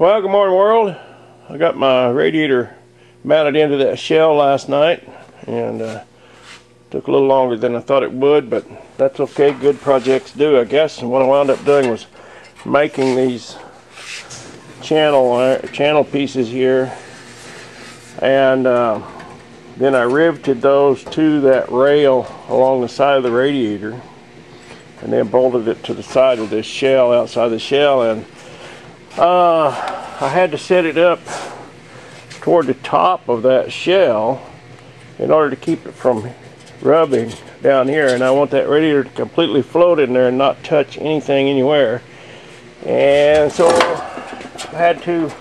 Well, good morning, world. I got my radiator mounted into that shell last night, and took a little longer than I thought it would, but that's okay. Good projects do, I guess. And what I wound up doing was making these channel pieces here, and then I riveted those to that rail along the side of the radiator, and then bolted it to the side of this shell, outside the shell, and I had to set it up toward the top of that shell in order to keep it from rubbing down here, and I want that radiator to completely float in there and not touch anything anywhere. And so I had to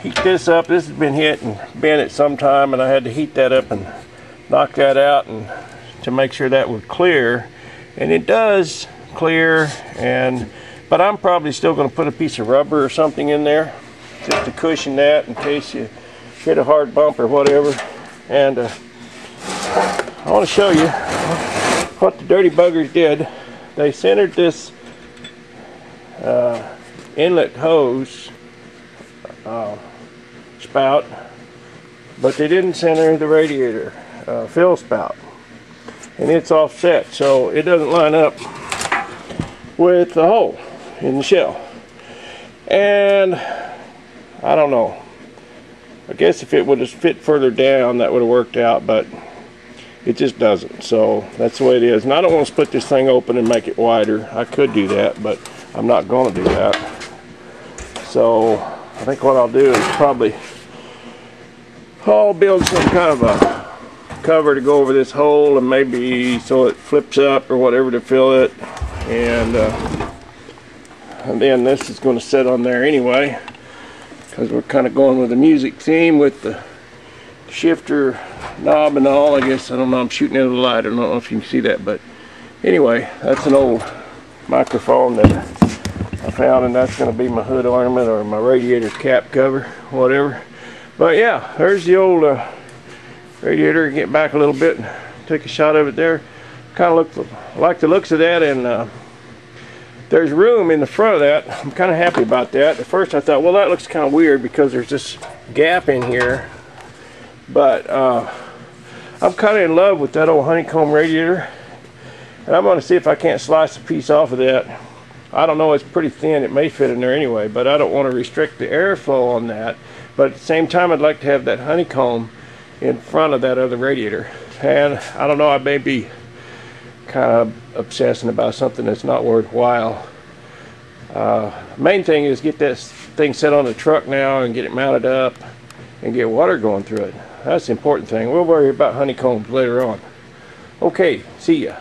heat this up. This has been hit and bent at some time, and I had to heat that up and knock that out and to make sure that would clear, and it does clear. But I'm probably still going to put a piece of rubber or something in there just to cushion that in case you hit a hard bump or whatever. And I want to show you what the dirty buggers did. They centered this inlet hose spout, but they didn't center the radiator fill spout, and it's offset, so it doesn't line up with the hole in the shell. And I don't know, I guess if it would have fit further down that would have worked out, but it just doesn't. So that's the way it is. And I don't want to split this thing open and make it wider. I could do that, but I'm not going to do that. So I think what I'll do is probably I'll build some kind of a cover to go over this hole, and maybe so it flips up or whatever to fill it. And then this is going to sit on there anyway, because we're kind of going with the music theme with the shifter knob and all. I guess, I don't know, I'm shooting into the light. I don't know if you can see that, but anyway, that's an old microphone that I found, and that's going to be my hood ornament or my radiator cap cover, whatever. But yeah, there's the old radiator. Get back a little bit and take a shot of it there. Kind of like the looks of that, and there's room in the front of that. I'm kind of happy about that. At first I thought, well, that looks kind of weird because there's this gap in here, but I'm kind of in love with that old honeycomb radiator, and I'm going to see if I can't slice a piece off of that. I don't know, it's pretty thin. It may fit in there anyway, but I don't want to restrict the airflow on that. But at the same time, I'd like to have that honeycomb in front of that other radiator. And I don't know, I may be kind of obsessing about something that's not worthwhile. Main thing is get this thing set on the truck now and get it mounted up and get water going through it. That's the important thing. We'll worry about honeycombs later on. Okay, see ya.